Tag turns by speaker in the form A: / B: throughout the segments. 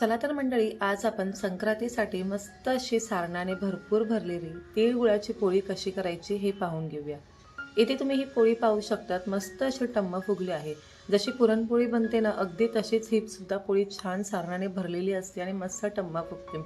A: चला तर मंडळी, आज आपण संक्रांतीसाठी मस्त अशी सारणाने भरपूर भरलेली तिळगुळाची पोळी कशी करायची हे पाहून घेऊया. इथे तुम्ही ही पोळी पाहू शकतात, मस्त अशी टम्म फुगली आहे. जशी पुरणपोळी बनते ना, अगदी तशीच ही सुद्धा पोळी छान सारणाने भरलेली असते आणि मस्त टम्मा फुगते.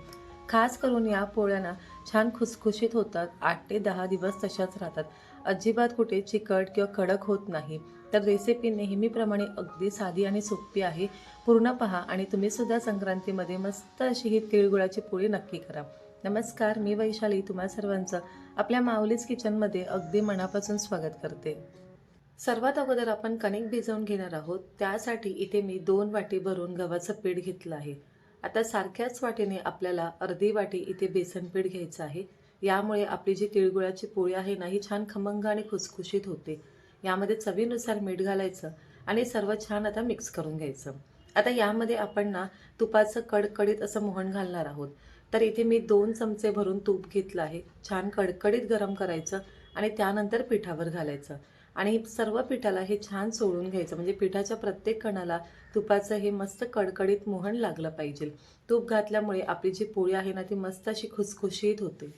A: खास करून या पोळ्या ना छान खुसखुशीत होतात. 8 ते 10 दिवस तशाच राहतात. अजिबात कुठे चिकट किंवा कडक होत नाही. तर रेसिपी नेहमीप्रमाणे अगदी साधी आणि सोपी आहे. पूर्ण पहा आणि तुम्ही सुद्धा संक्रांतीमध्ये मस्त अशी ही तिळगुळाची पोळी नक्की करा. नमस्कार, मी वैशाली तुम्हा सर्वांचं आपल्या माऊलीज किचनमध्ये अगदी मनापासून स्वागत करते. सर्वात अगोदर आपण कणिक भिजवून घेणार आहोत. त्यासाठी इथे मी 2 वाटी भरून गव्हाचं पीठ घेतलं आहे. आता सारख्याच वाटीने आपल्याला अर्धी वाटी इथे बेसन पीठ घ्यायचं आहे. यामुळे आपली जी तिळगुळाची पोळी आहे ना, ही छान खमंग आणि खुसखुशीत होते. यामध्ये चवीनुसार मीठ घालायचं आणि सर्व छान आता मिक्स करून घ्यायचं. आता यामध्ये आपण ना तुपाचं कडकडीत असं मोहन घालणार आहोत. तर इथे मी 2 चमचे भरून तूप घेतलं आहे. छान कडकडीत गरम करायचं आणि त्यानंतर पिठावर घालायचं आणि सर्व पिठाला हे छान सोडून घ्यायचं. म्हणजे पिठाच्या प्रत्येक कणाला तुपाचं हे मस्त कडकडीत मोहन लागलं पाहिजे. तूप घातल्यामुळे आपली जी पोळी आहे ना, ती मस्त अशी खुसखुशीत होते.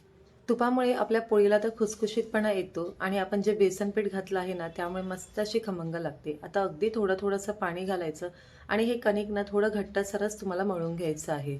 A: तुपामुळे आपल्या पोळीला तर खुसखुशीतपणा येतो आणि आपण जे बेसन पीठ घातलं आहे ना, त्यामुळे मस्त अशी खमंग लागते. आता अगदी थोडंसं पाणी घालायचं आणि हे कणिक ना थोडं घट्टसरच तुम्हाला मळून घ्यायचं आहे.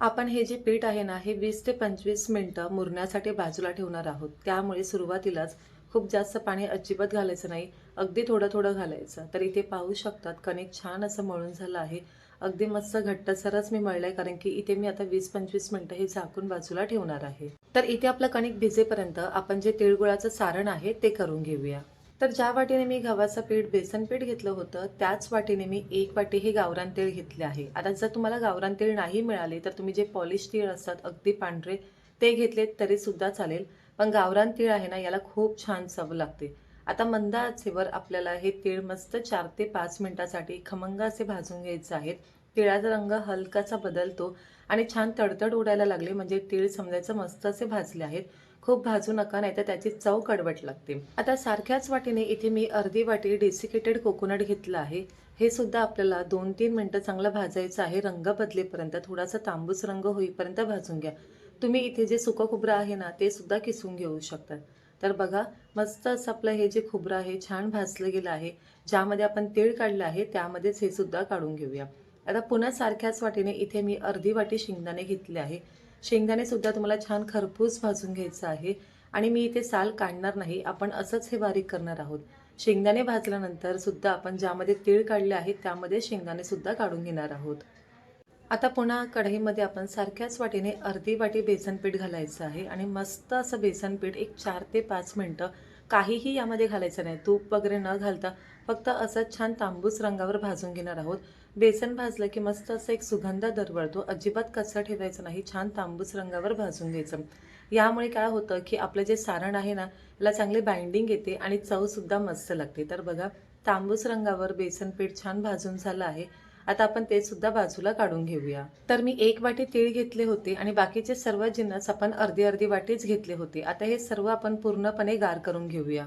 A: आपण हे जे पीठ आहे ना, हे 20 ते 25 मिनिटं मुरण्यासाठी बाजूला ठेवणार आहोत. त्यामुळे सुरुवातीलाच खूप जास्त पाणी अजिबात घालायचं नाही. अगदी थोडं घालायचं. तर इथे पाहू शकतात कणिक छान असं मळून झालं आहे. अगदी मस्त घट्टसरच मी मळलंय, कारण की इथे मी आता 20-25 मिनिटं हे झाकून बाजूला ठेवणार आहे. तर इथे आपलं कणिक भिजेपर्यंत आपण जे तिळगुळाचं सारण आहे ते करून घेऊया. तर ज्या वाटीने मी गव्हाचं पीठ बेसन पीठ घेतलं होतं, त्याच वाटीने मी 1 वाटी हे गावरान तीळ घेतले आहे. आता जर तुम्हाला गावरान तीळ नाही मिळाले तर तुम्ही जे पॉलिश तीळ असतात अगदी पांढरे, ते घेतलेत तरी सुद्धा चालेल. पण गावरान तीळ आहे ना, याला खूप छान चव लागते. आता मंद आचेवर आपल्याला हे तीळ मस्त 4 ते 5 मिनिटासाठी खमंग असे भाजून घ्यायचे आहेत. तिळाचा रंग हलकासा बदलतो आणि छान तडतड उडायला लागले म्हणजे तीळ समजायचं मस्त असे भाजले आहेत. खूप भाजू नका, नाही तर त्याची चव कडवट लागते. आता सारख्याच वाटीने इथे मी अर्धी वाटी डेसिकेटेड कोकोनट घेतलं आहे. हे सुद्धा आपल्याला 2-3 मिनिटं चांगलं भाजायचं आहे. रंग बदलेपर्यंत, थोडासा तांबूस रंग होईपर्यंत भाजून घ्या. तुम्ही इथे जे सुकं खोबरं आहे ना, ते सुद्धा किसून घेऊ शकता. तर बघा, मस्त असं आपलं हे जे खोबरं आहे छान भाजलं गेलं आहे. ज्यामध्ये आपण तीळ काढलं आहे त्यामध्येच हे सुद्धा काढून घेऊया. आता पुन्हा सारख्याच वाटीने इथे मी अर्धी वाटी शेंगदाणे घेतले आहे. शेंगदाणे सुद्धा तुम्हाला छान खरपूस भाजून घ्यायचं आहे आणि मी इथे साल काढणार नाही, आपण असंच हे बारीक करणार आहोत. शेंगदाणे भाजल्यानंतर सुद्धा आपण ज्यामध्ये तीळ काढले आहेत त्यामध्ये शेंगदाणे सुद्धा काढून घेणार आहोत. आता पुन्हा कढईमध्ये आपण सारख्याच वाटीने अर्धी वाटी बेसन पीठ घालायचं आहे आणि मस्त असं बेसन पीठ एक 4 ते 5 मिनिटं, काहीही यामध्ये घालायचं नाही, तूप वगैरे न घालता फक्त असं छान तांबूस रंगावर भाजून घेणार आहोत. बेसन भाजलं की मस्त असं एक सुगंध दरवळतो. अजिबात कच्चं ठेवायचं नाही, छान तांबूस रंगावर भाजून घ्यायचं. यामुळे काय होतं की आपलं जे सारण आहे ना, याला चांगली बाइंडिंग येते आणि चवसुद्धा मस्त लागते. तर बघा, तांबूस रंगावर बेसन पीठ छान भाजून झालं आहे. आता आपण ते सुद्धा बाजूला काढून घेऊया. तर मी 1 वाटी तीळ घेतले होते आणि बाकीचे सर्व जिन्नस आपण अर्धी वाटीच घेतले होते. आता हे सर्व आपण पूर्णपणे गार करून घेऊया.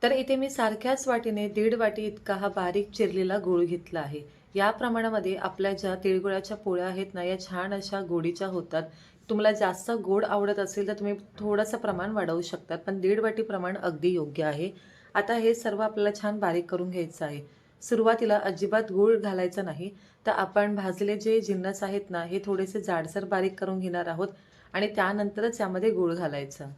A: तर इथे मी सारख्याच वाटीने 1.5 वाटी इतका हा बारीक चिरलेला गूळ घेतला आहे. या प्रमाणामध्ये आपल्या ज्या तिळगुळाच्या पोळ्या आहेत ना, या छान अशा गोडीच्या होतात. तुम्हाला जास्त गोड आवडत असेल तर तुम्ही थोडंसं प्रमाण वाढवू शकतात, पण 1.5 वाटी प्रमाण अगदी योग्य आहे. आता हे सर्व आपल्याला छान बारीक करून घ्यायचं आहे. सुरुवातीला अजिबात गूळ घालायचा नाही. तर आपण भाजलेले जे जिन्नस आहेत ना, हे थोडेसे जाडसर बारीक करून घेणार आहोत आणि त्यानंतरच यामध्ये गूळ घालायचा.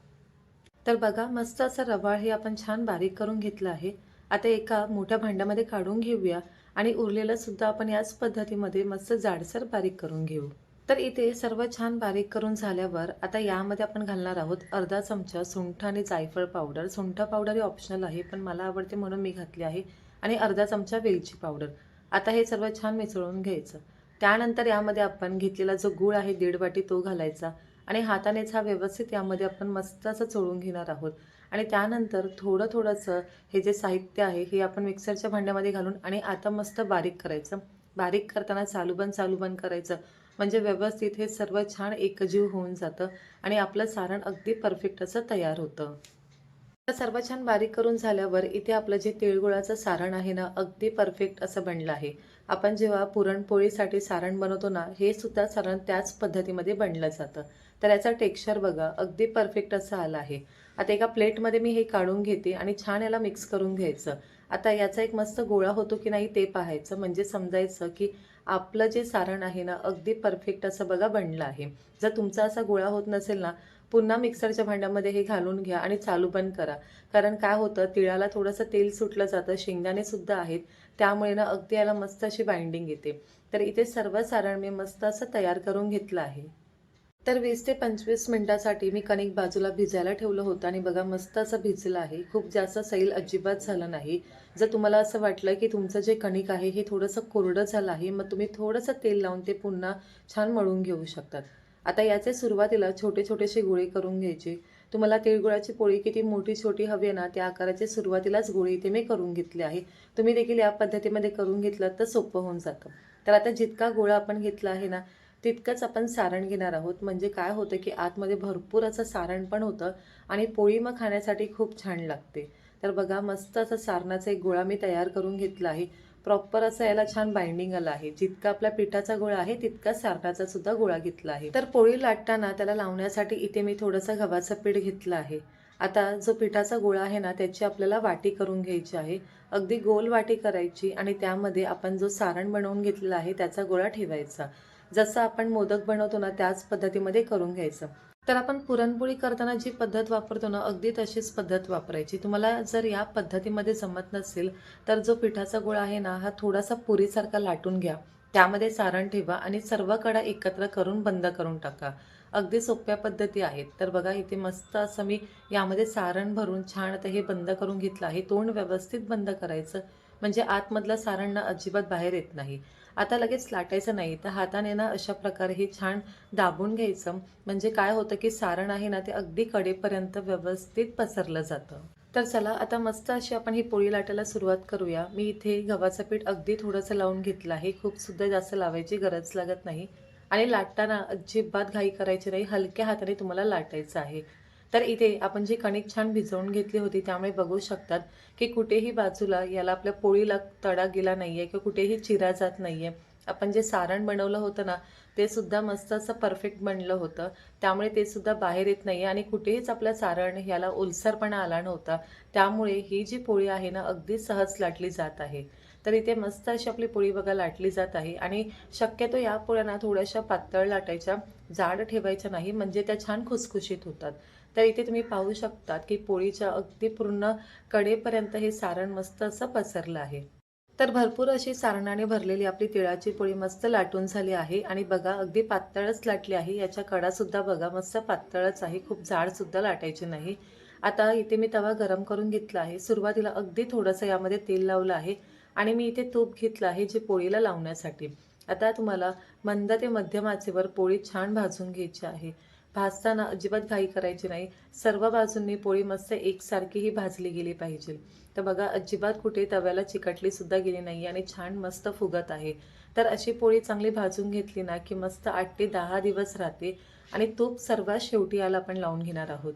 A: तर बघा, मस्त असं रवाळ हे आपण छान बारीक करून घेतलं आहे. आता एका मोठ्या भांड्यामध्ये काढून घेऊया आणि उरलेलं सुद्धा आपण याच पद्धतीमध्ये मस्त जाडसर बारीक करून घेऊ. तर इथे सर्व छान बारीक करून झाल्यावर आता यामध्ये आपण घालणार आहोत अर्धा चमचा सुंठ आणि जायफळ पावडर. सुंठ पावडर हे ऑप्शनल आहे, पण मला आवडते म्हणून मी घातली आहे. आणि अर्धा चमचा वेलची पावडर. आता हे सर्व छान मिसळून घ्यायचं. त्यानंतर यामध्ये आपण घेतलेला जो गूळ आहे 1.5 वाटी तो घालायचा आणि हातानेच हा व्यवस्थित यामध्ये आपण मस्त असं चोळून घेणार आहोत. आणि त्यानंतर थोडंसं हे जे साहित्य आहे हे आपण मिक्सरच्या भांड्यामध्ये घालून आणि आता मस्त बारीक करायचं. बारीक करताना चालू बंद करायचं, म्हणजे व्यवस्थित हे सर्व छान एकजीव होऊन जातं आणि आपलं सारण अगदी परफेक्ट असं तयार होतं. तर सर्व छान बारीक करून झाल्यावर इथे आपलं जे तिळगुळाचं सारण आहे ना, अगदी परफेक्ट असं बनलं आहे. आपण जेव्हा पुरणपोळीसाठी सारण बनवतो ना, हे सुद्धा सारण त्याच पद्धतीमध्ये बनलं जातं. तर याचा टेक्स्चर बघा अगदी परफेक्ट असं आलं आहे. आता एका प्लेटमध्ये मी हे काढून घेते आणि छान याला मिक्स करून घ्यायचं. आता याचा एक मस्त गोळा होतो की नाही ते पाहायचं, म्हणजे समजायचं की आपलं जे सारण आहे ना, अगदी परफेक्ट असं बघा बनलं आहे. जर तुमचा असा गोळा होत नसेल ना, पुन्हा मिक्सरच्या भांड्यामध्ये हे घालून घ्या आणि चालू पण करा. कारण काय होतं, तिळाला थोडंसं तेल सुटलं जातं, शेंगदाणेसुद्धा आहेत. त्यामुळे ना अगदी याला मस्त अशी बाइंडिंग येते. तर इथे सर्व सारण मी मस्त असं तयार करून घेतलं आहे. तर 20 ते 25 मिनिटासाठी मी कणिक बाजूला भिजायला ठेवलं होतं आणि बघा मस्त असं भिजलं आहे. खूप जास्त सैल अजिबात झालं नाही. जर तुम्हाला असं वाटलं की तुमचं जे कणिक आहे हे थोडंसं कोरडं झालं आहे, मग तुम्ही थोडंसं तेल लावून ते पुन्हा छान मळून घेऊ शकतात. आता याचे सुरुवातीला छोटे-छोटेसे गोळे करून घ्यायचे. तुम्हाला तिळगुळाची पोळी किती मोठी-छोटी हवी आहे ना, त्या आकाराचे सुरुवातीलाच गोळे इथे मी करून घेतले आहे. तुम्ही देखील या पद्धतीमध्ये करून घेतलात तर सोपं होऊन जातं. तर आता जितका गोळा आपण घेतला आहे ना, तितकंच आपण सारण घेणार आहोत. म्हणजे काय होतं की आतमध्ये भरपूर असं सारण पण होतं आणि पोळी मग खाण्यासाठी खूप छान लागते. तर बघा मस्त असं सारणाचा एक गोळा मी तयार करून घेतला आहे. प्रॉपर असं याला छान बाइंडिंग आलं आहे. जितका आपला पिठाचा गोळा आहे तितकाच सारणाचा सुद्धा गोळा घेतला आहे. तर पोळी लाटताना त्याला लावण्यासाठी इथे मी थोडंसं गव्हाचं पीठ घेतलं आहे. आता जो पिठाचा गोळा आहे ना, त्याची आपल्याला वाटी करून घ्यायची आहे. अगदी गोल वाटी करायची आणि त्यामध्ये आपण जो सारण बनवून घेतलेला आहे त्याचा गोळा ठेवायचा. जसं आपण मोदक बनवतो ना, त्याच पद्धतीमध्ये करून घ्यायचं. तर आपण पुरणपोळी करताना जी पद्धत वापरतो ना, अगदी तशीच पद्धत वापरायची. तुम्हाला जर या पद्धतीमध्ये जमत नसेल, तर जो पिठाचा गोळा आहे ना, हा थोडासा पुरीसारखा लाटून घ्या. त्यामध्ये सारण ठेवा आणि सर्व कडा एकत्र करून बंद करून टाका. अगदी सोप्या पद्धती आहेत. तर बघा इथे मस्त असं मी यामध्ये सारण भरून छान आता हे बंद करून घेतलं आहे. तोंड व्यवस्थित बंद करायचं, म्हणजे आतमधलं सारण ना अजिबात बाहेर येत नाही. आता लगेच लाटायचं नाही, तर हाताने ना अशा प्रकारे हे छान दाबून घ्यायचं. म्हणजे काय होतं की सारण आहे ना, ते अगदी कडेपर्यंत व्यवस्थित पसरलं जातं. तर चला आता मस्त अशी आपण ही पोळी लाटायला सुरुवात करूया. मी इथे गव्हाचं पीठ अगदी थोडंसं लावून घेतलं आहे. खूप सुद्धा जास्त लावायची गरज लागत नाही आणि लाटताना अजिबात घाई करायची नाही. हलक्या हाताने तुम्हाला लाटायचं आहे. तर इथे आपण जी कणिक छान भिजवून घेतली होती, त्यामुळे बघू शकतात की कुठेही बाजूला याला आपल्या पोळीला तडा गेला नाहीये किंवा कुठेही चिरा जात नाहीये. आपण जे सारण बनवलं होतं ना, ते सुद्धा मस्त असं परफेक्ट बनलं होतं. त्यामुळे ते सुद्धा बाहेर येत नाहीये आणि कुठेहीच आपलं सारण याला ओलसरपणा आला नव्हता. त्यामुळे ही जी पोळी आहे ना, अगदी सहज लाटली जात आहे. तर इथे मस्त अशी आपली पोळी बघा लाटली जात आहे आणि शक्यतो या पोळ्या ना थोड्याशा पातळ लाटायच्या, जाड ठेवायच्या नाही, म्हणजे त्या छान खुसखुशीत होतात. तर इथे तुम्ही पाहू शकता की पोळीच्या अगदी पूर्ण कडेपर्यंत हे सारण मस्त असं पसरलं आहे. तर भरपूर अशी सारणाने भरलेली आपली तिळाची पोळी मस्त लाटून झाली आहे आणि बघा अगदी पातळच लाटली आहे. याच्या कडासुद्धा बघा मस्त पातळच आहे, खूप जाडसुद्धा लाटायची नाही. आता इथे मी तवा गरम करून घेतला आहे. सुरुवातीला अगदी थोडंसं यामध्ये तेल लावलं आहे आणि मी इथे तूप घेतलं आहे जे पोळीला लावण्यासाठी. आता तुम्हाला मंद ते मध्यम आचेवर पोळी छान भाजून घ्यायची आहे. भाजताना अजिबात घाई करायची नाही. सर्व बाजूंनी पोळी मस्त एकसारखी ही भाजली गेली पाहिजे. तर बघा अजिबात कुठे तव्याला चिकटली सुद्धा गेली नाही आणि छान मस्त फुगत आहे. तर अशी पोळी चांगली भाजून घेतली ना की मस्त 8 ते 10 दिवस राहते आणि तूप सर्वात शेवटी याला आपण लावून घेणार आहोत.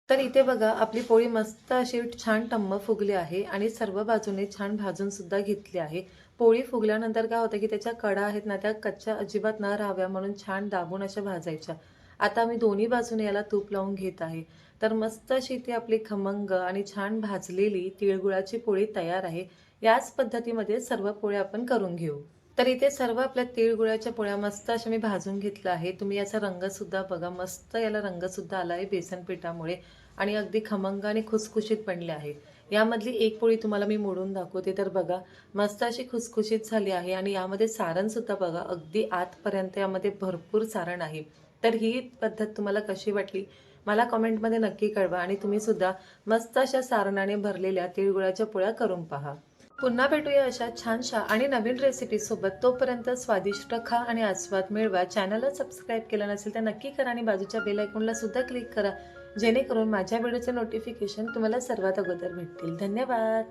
A: तर इथे बघा आपली पोळी मस्त अशी छान टम्म फुगली आहे आणि सर्व बाजूने छान भाजून सुद्धा घेतली आहे. पोळी फुगल्यानंतर काय होतं की त्याच्या कडा आहेत ना, त्या कच्च्या अजिबात न राहाव्या म्हणून छान दाबून अशा भाजायच्या. आता मी दोन्ही बाजूने याला तूप लावून घेत आहे. तर मस्त अशी ती आपली खमंग आणि छान भाजलेली तिळगुळाची पोळी तयार आहे. याच पद्धतीमध्ये सर्व पोळ्या आपण करून घेऊ. तर इथे सर्व आपल्या तिळगुळाच्या पोळ्या मस्त अशा मी भाजून घेतल्या आहे. तुम्ही याचा रंगसुद्धा बघा, मस्त याला रंगसुद्धा आला आहे बेसन पिठामुळे आणि अगदी खमंग आणि खुसखुशीत बनले आहे. यामधली एक पोळी तुम्हाला मी मोडून दाखवते. तर बघा मस्त अशी खुसखुशीत झाली आहे आणि यामध्ये सारणसुद्धा बघा अगदी आतपर्यंत यामध्ये भरपूर सारण आहे. तर ही पद्धत तुम्हाला कशी वाटली मला कमेंटमध्ये नक्की कळवा आणि तुम्ही सुद्धा मस्त अशा सारणाने भरलेल्या तिळगुळाच्या पोळ्या करून पहा. पुन्हा भेटूया अशा छानशा आणि नवीन रेसिपीसोबत. तोपर्यंत स्वादिष्ट खा आणि आस्वाद मिळवा. चॅनलला सबस्क्राईब केलं नसेल तर नक्की करा आणि बाजूच्या बेल आयकॉनला सुद्धा क्लिक करा, जेणेकरून माझ्या व्हिडिओचे नोटिफिकेशन तुम्हाला सर्वात अगोदर भेटतील. धन्यवाद.